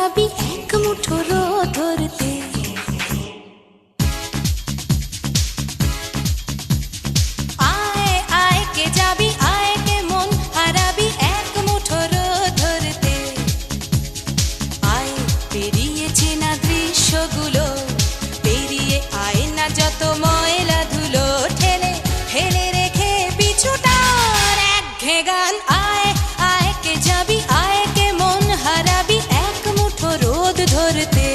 যাবি এক মুঠো রোদ ধরতে। আয় আয় কে যাবি, আয় কে মন হারাবি এক মুঠো রোদ ধরতে। আয় পেরিয়েছে না দৃশ্যগুলো, পেরিয়ে আয় না যত ময়লা ধুলো, ঠেলে ঠেলে রেখে পিছুটার একঘেয়ে গান। আয় আয় কে যাবি, আয় কে মন হারাবি এক মুঠো রোদ ধরতে।